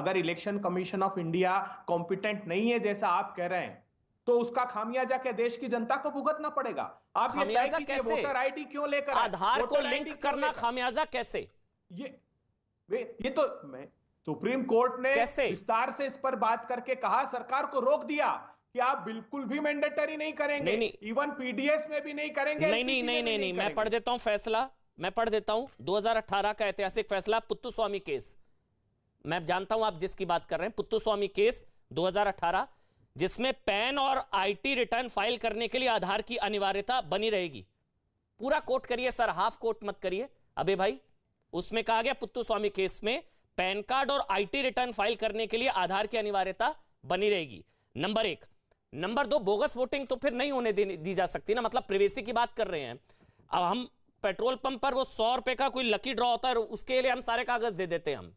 अगर election commission of India competent नहीं है जैसा आप कह रहे हैं, तो उसका खामियाजा क्या देश की जनता को भुगतना पड़ेगा? आप ये तय खामियाजा कीजिए, कैसे? वोटर आईडी क्यों लेकर आए? आधार को वोटर लिंक आईडी क्यों करना लेकर? खामियाजा कैसे? ये ये तो मैं सुप्रीम कोर्ट ने कैसे? विस्तार से इस पर बात करके कहा, सरकार को रोक दिया कि आप बिल्कुल भी मैंडेटरी नहीं करेंगे, नहीं, इवन पीडीएस में भी नहीं करेंगे, नहीं नहीं नहीं नहीं नहीं, मैं पढ़ देता हूं फैसला, मैं पढ़ देता हूं 2018 का ऐतिहासिक फैसला, पुत्तुस्वामी केस। मैं जानता हूं आप जिसकी बात कर रहे हैं, पुत्तुस्वामी केस 2018, जिसमें पैन और आईटी रिटर्न फाइल करने के लिए आधार की अनिवार्यता बनी रहेगी। पूरा कोट करिए सर, हाफ कोट मत करिए अबे भाई। उसमें कहा गया पुत्तुस्वामी केस में पैन कार्ड और आईटी रिटर्न फाइल करने के लिए आधार की अनिवार्यता बनी रहेगी। नंबर 1। नंबर 2, बोगस वोटिंग तो फिर नहीं होने दी जा सकती ना, मतलब प्रिवेसी की बात कर रहे हैं। अब हम पेट्रोल पंप पर वो 100 रुपए का कोई लकी ड्रॉ होता है, उसके लिए हम सारे कागज दे देते हैं।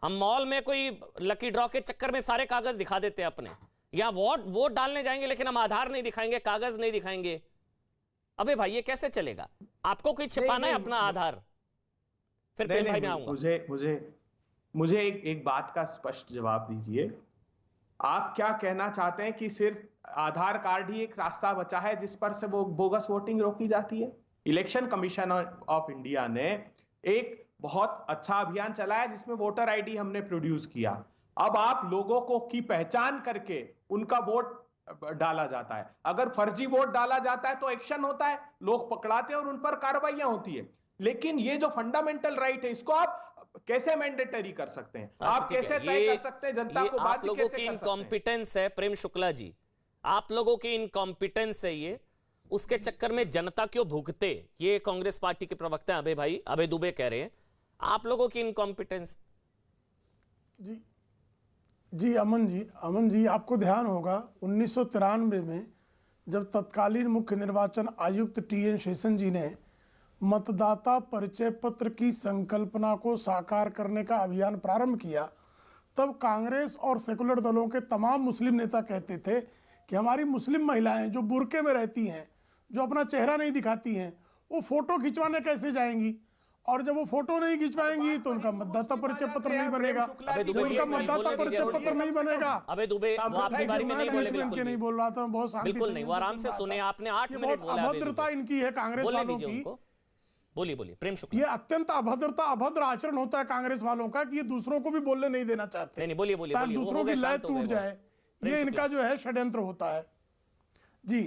हम मॉल में कोई लकी ड्रॉ के चक्कर में सारे कागज दिखा देते हैं अपने। या वोट डालने जाएंगे लेकिन हम आधार नहीं दिखाएंगे, कागज नहीं दिखाएंगे। अबे भाई ये कैसे चलेगा? आपको कोई छिपाना है अपना आधार? फिर प्रेम भाई में आऊंगा। मुझे एक बात का स्पष्ट जवाब दीजिए। आप क्या कहना चाहते हैं कि सिर्फ आधार कार्ड ही एक रास्ता बचा है जिस पर से वो बोगस वोटिंग रोकी जाती है? इलेक्शन कमीशन ऑफ इंडिया ने एक बहुत अच्छा अभियान चलाया जिसमें वोटर आईडी हमने प्रोड्यूस किया। अब आप लोगों को की पहचान करके उनका वोट डाला जाता है। अगर फर्जी वोट डाला जाता है तो एक्शन होता है, लोग पकड़ाते हैं और उन पर कार्रवाइयां होती है। लेकिन ये जो फंडामेंटल राइट है, इसको आप कैसे मैंडेटरी कर सकते हैं? आप कैसे तय कर सकते हैं जनता को? आप लोगों की इनकॉम्पिटेंस है प्रेम शुक्ला जी, आप लोगों की इनकॉम्पिटेंस है ये। उसके चक्कर में जनता क्यों भुगते? ये कांग्रेस पार्टी के प्रवक्ता अभय भाई, अभय दुबे कह रहे हैं आप लोगों की इनकॉम्पिटेंस। जी जी अमन जी आपको ध्यान होगा 1993 में जब तत्कालीन मुख्य निर्वाचन आयुक्त टीएन शेषन जी ने मतदाता परिचय पत्र की संकल्पना को साकार करने का अभियान प्रारंभ किया, तब कांग्रेस और सेकुलर दलों के तमाम मुस्लिम नेता कहते थे कि हमारी मुस्लिम महिलाएं जो बुर्के में रहती हैं, जो अपना चेहरा नहीं दिखाती हैं, वो फोटो खिंचवाने कैसे जाएंगी, और जब वो फोटो नहीं खिंचवाएंगी तो उनका मतदाता परिचय पत्र नहीं बनेगा। जब उनका मतदाता परिचय पत्र नहीं बनेगा, अबे दुबे वो आपके बारे में नहीं बोल रहा था, बहुत शांति बिल्कुल नहीं, वो आराम से सुने, आपने 8 मिनट बोला। अभद्रता इनकी है कांग्रेस वालों की। बोलिए बोलिए प्रेम शुक्ला। ये अत्यंत अभद्र आचरण होता है कांग्रेस वालों का कि ये दूसरों को भी बोलने नहीं देना चाहते। नहीं बोलिए बोलिए, ताकि दूसरों की लय टूट जाए, ये इनका जो है षड्यंत्र होता है जी।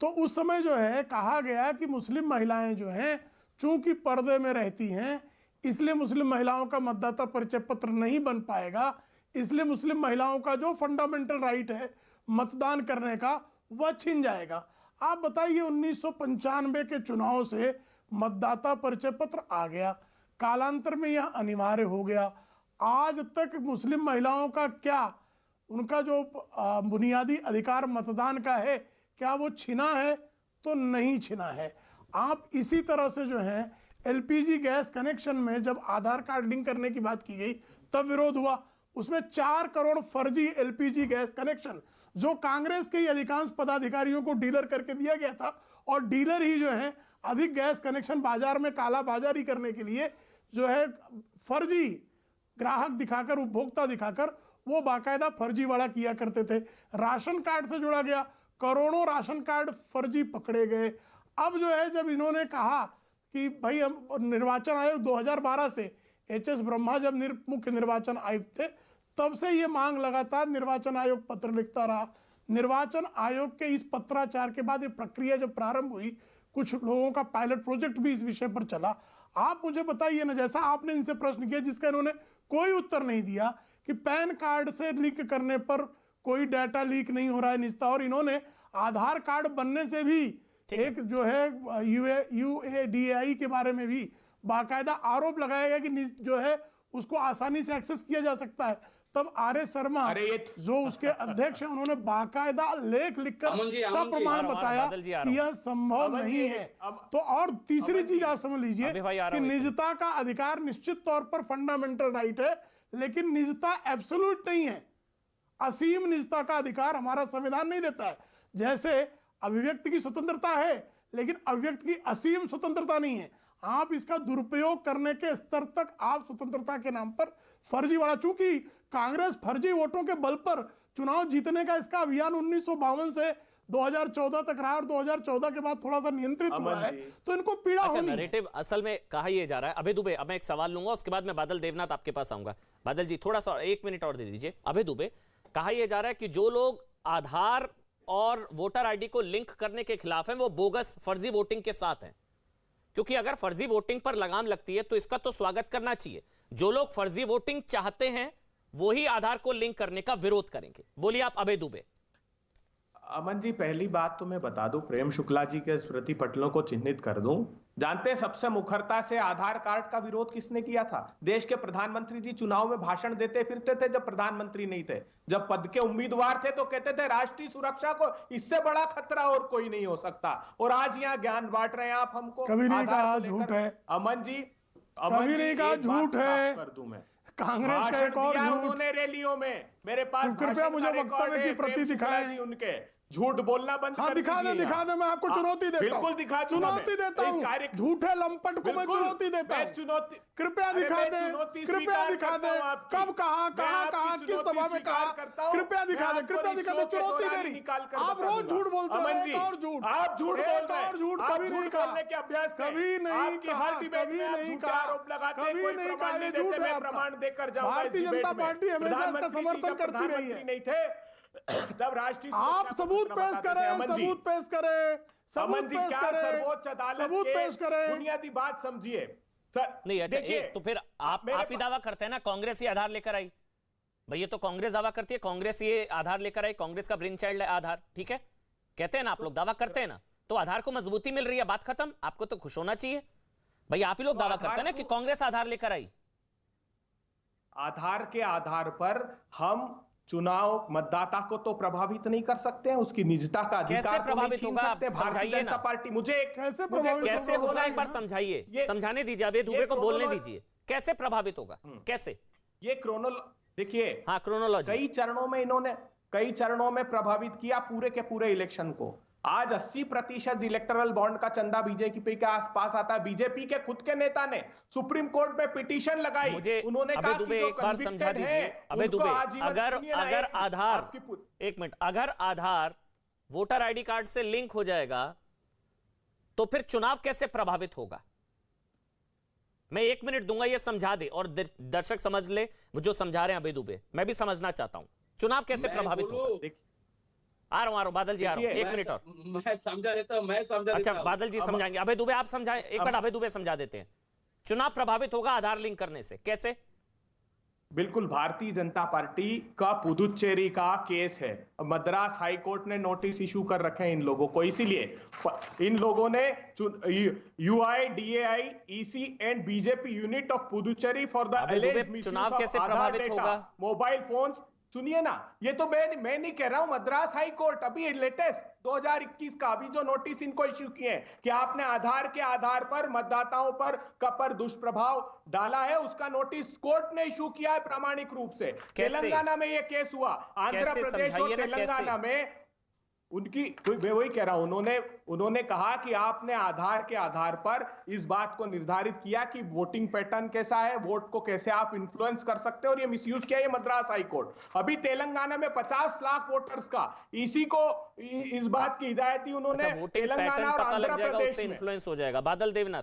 तो उस समय जो है कहा गया कि मुस्लिम महिलाएं जो हैं चूंकि पर्दे में रहती हैं, इसलिए मुस्लिम महिलाओं का मतदाता परिचय पत्र नहीं बन पाएगा, इसलिए मुस्लिम महिलाओं का जो फंडामेंटल राइट है मतदान करने का वह छिन जाएगा। आप बताइए 1995 के चुनाव से मतदाता परिचय पत्र आ गया, कालांतर में यह अनिवार्य हो गया। आज तक मुस्लिम महिलाओं का क्या, उनका जो बुनियादी अधिकार मतदान का है, क्या वो छिना है? तो नहीं छिना है। आप इसी तरह से जो है एलपीजी गैस कनेक्शन में जब आधार कार्ड लिंक करने की बात की गई तब विरोध हुआ। उसमें 4 करोड़ फर्जी एलपीजी गैस कनेक्शन जो कांग्रेस के ही अधिकांश पदाधिकारियों को डीलर करके दिया गया था, और डीलर ही जो है अधिक गैस कनेक्शन बाजार में काला बाजारी करने के लिए जो है फर्जी ग्राहक दिखाकर, उपभोक्ता दिखाकर वो बाकायदा फर्जीवाड़ा किया करते थे। राशन कार्ड से जुड़ा गया, करोड़ों राशन कार्ड फर्जी पकड़े गए। अब जो है जब इन्होंने कहा कि भाई हम निर्वाचन आयोग 2012 से एचएस ब्रह्मा जब मुख्य निर्वाचन आयुक्त थे, तब से ये मांग लगातार निर्वाचन आयोग पत्र लिखता रहा। निर्वाचन आयोग के इस पत्राचार के बाद ये प्रक्रिया जब प्रारंभ हुई, कुछ लोगों का पायलट प्रोजेक्ट भी इस विषय पर चला। आप मुझे बताइए ना, जैसा आपने इनसे प्रश्न किया जिसका इन्होंने कोई उत्तर नहीं दिया, कि पैन कार्ड से लिंक करने पर कोई डाटा लीक नहीं हो रहा है निजता, और इन्होंने आधार कार्ड बनने से भी एक जो है यूएडीएआई के बारे में भी बाकायदा आरोप लगाया गया कि जो है उसको आसानी से एक्सेस किया जा सकता है। तब आर एस शर्मा जो उसके अध्यक्ष हैं, उन्होंने बाकायदा लेख लिखकर सप्रमाण बताया कि यह संभव नहीं है। तो और तीसरी चीज आप समझ लीजिए कि निजता का अधिकार निश्चित तौर पर फंडामेंटल राइट है, लेकिन निजता एब्सोल्यूट नहीं है। असीम निजता का अधिकार हमारा संविधान नहीं देता है। जैसे अभिव्यक्ति की स्वतंत्रता है, लेकिन अभिव्यक्ति की असीम स्वतंत्रता नहीं है। आप इसका दुरुपयोग करने के स्तर तक आप स्वतंत्रता के नाम पर फर्जीवाड़ा, चूंकि कांग्रेस फर्जी वोटों के बल पर चुनाव जीतने का इसका अभियान 1952 से 2014 तक रहा और 2014 के बाद थोड़ा सा नियंत्रित हुआ है, तो इनको पीड़ा अच्छा, होनी। नैरेटिव असल में कहा यह जा रहा है। अभय दुबे, अब मैं एक सवाल लूंगा, उसके बाद मैं बादल देवनाथ आपके पास आऊंगा। बादल जी थोड़ा सा 1 मिनट और दे दीजिए। अभय दुबे, कहा यह जा रहा है कि जो लोग आधार और वोटर आईडी को लिंक करने के खिलाफ हैं वो बोगस फर्जी वोटिंग के साथ हैं, क्योंकि अगर फर्जी वोटिंग पर लगाम लगती है तो इसका तो स्वागत करना चाहिए। जो लोग फर्जी वोटिंग चाहते हैं वो ही आधार को लिंक करने का विरोध करेंगे। बोलिए आप अभय दुबे। अमन जी, पहली बात तो मैं बता दूं, प्रेम शुक्ला जी के स्मृति पटलों को चिन्हित कर दूं। जानते हैं सबसे मुखरता से आधार कार्ड का विरोध किसने किया था? देश के प्रधानमंत्री जी चुनाव में भाषण देते फिरते थे जब प्रधानमंत्री नहीं थे। जब पद के उम्मीदवार थे तो कहते थे राष्ट्रीय सुरक्षा को इससे बड़ा खतरा और कोई नहीं हो सकता। और आज यहाँ ज्ञान बांट रहे हैं आप हमको। कभी नहीं कहा झूठ है अमन जी, कभी नहीं कहा झूठ है। कर दूं मैं, कांग्रेस का एक और झूठ। उन्होंने रैलियों में मेरे पास कृपया मुझे वक्तव्य की प्रति दिखाएं। उनके झूठ बोलना बंद कर दिखा दे, मैं आपको चुनौती देता हूं। बिल्कुल दिखा, चुनौती देता हूं, झूठे लंपट को मैं चुनौती देता हूं। कृपया दिखा दे, कृपया दिखा दे, कब कहा, किस सभा में कहा, कृपया दिखा दे, चुनौती मेरी। आप रोज झूठ बोलते हो, एक और झूठ, आप झूठ बोल रहे हैं, और झूठ कभी नहीं कहा, कभी नहीं कहा, कभी नहीं कहा, कभी नहीं कहा, ये झूठ है आपका। भारतीय जनता पार्टी हमेशा इसका समर्थन करती रही है। तब राष्ट्रीय आप सबूत पेश करें, सबूत पेश करें, सबूत पेश करें, सर्वोच्च अदालत सबूत पेश करें। बुनियादी बात समझिए सर। नहीं, अच्छा तो फिर आप ही दावा करते हैं ना कांग्रेस ये आधार लेकर आई। भाई ये तो कांग्रेस दावा करती है, कांग्रेस ये आधार लेकर आई, कांग्रेस का ब्रेन चाइल्ड है आधार, ठीक है, कहते हैं ना आप लोग, दावा करते हैं ना, तो आधार को मजबूती मिल रही है, बात खत्म। आपको तो खुश होना चाहिए भाई, आप ही लोग दावा करते हैं ना कि कांग्रेस आधार लेकर आई। आधार के आधार पर हम चुनाव मतदाता को तो प्रभावित नहीं कर सकते हैं, उसकी निजता का अधिकार कैसे प्रभावित होगा? भारतीय जनता पार्टी मुझे कैसे होगा, एक बार समझाइए, समझाने दीजिए, अभय दुबे को बोलने दीजिए, कैसे प्रभावित होगा, कैसे? ये देखिए, हाँ क्रोनोलॉजी, कई चरणों में प्रभावित किया पूरे के पूरे इलेक्शन को। आज 80% इलेक्टोरल बॉन्ड का चंदा बीजेपी के आसपास आता है। बीजेपी के खुद के नेता ने सुप्रीम कोर्ट में पिटीशन लगाई, उन्होंने कहा कि जो एक बार समझा दीजिए अभय दुबे, अगर आधार, एक मिनट, अगर आधार वोटर आईडी कार्ड से लिंक हो जाएगा तो फिर चुनाव कैसे प्रभावित होगा? मैं 1 मिनट दूंगा, ये समझा दे और दर्शक समझ ले जो समझा रहे हैं अभय दुबे, मैं भी समझना चाहता हूं चुनाव कैसे प्रभावित होगा। आ रहा हूं बादल जी, आ रहा हूं, 1 मिनट और मैं समझा देता हूं, अच्छा बादल जी समझाएंगे, अभय दुबे आप समझाएं, एक बार अभय दुबे समझा देते हैं। चुनाव प्रभावित होगा आधार लिंक करने से, कैसे? बिल्कुल, भारतीय जनता पार्टी का पुदुच्चेरी का केस है, मद्रास हाई कोर्ट ने नोटिस इशू कर रखे हैं इन लोगों को, इसीलिए इन लोगों ने UIDAI EC and BJP unit of Puducherry for the alleged चुनाव कैसे प्रभावित होगा? मोबाइल फोन्स, सुनिए ना, ये तो मैं नहीं कह रहा हूं, मद्रास हाई कोर्ट अभी लेटेस्ट 2021 का अभी जो नोटिस इनको इश्यू किए हैं कि आपने आधार के आधार पर मतदाताओं पर दुष्प्रभाव डाला है, उसका नोटिस कोर्ट ने इश्यू किया है प्रामाणिक रूप से। तेलंगाना में ये केस हुआ, आंध्र प्रदेश और तेलंगाना में उनकी, मैं वही कह रहा हूं, उन्होंने कहा कि आपने आधार के आधार पर इस बात को निर्धारित किया कि वोटिंग पैटर्न कैसा है, वोट को कैसे आप इन्फ्लुएंस कर सकते हैं, और ये मिसयूज किया ये मद्रास हाई कोर्ट। अभी तेलंगाना में 50 लाख वोटर्स का इसी को इस बात की हिदायत दी उन्होंने, तेलंगाना और आंध्र प्रदेश में इन्फ्लुएंस हो जाएगा। बादल देवनाथ,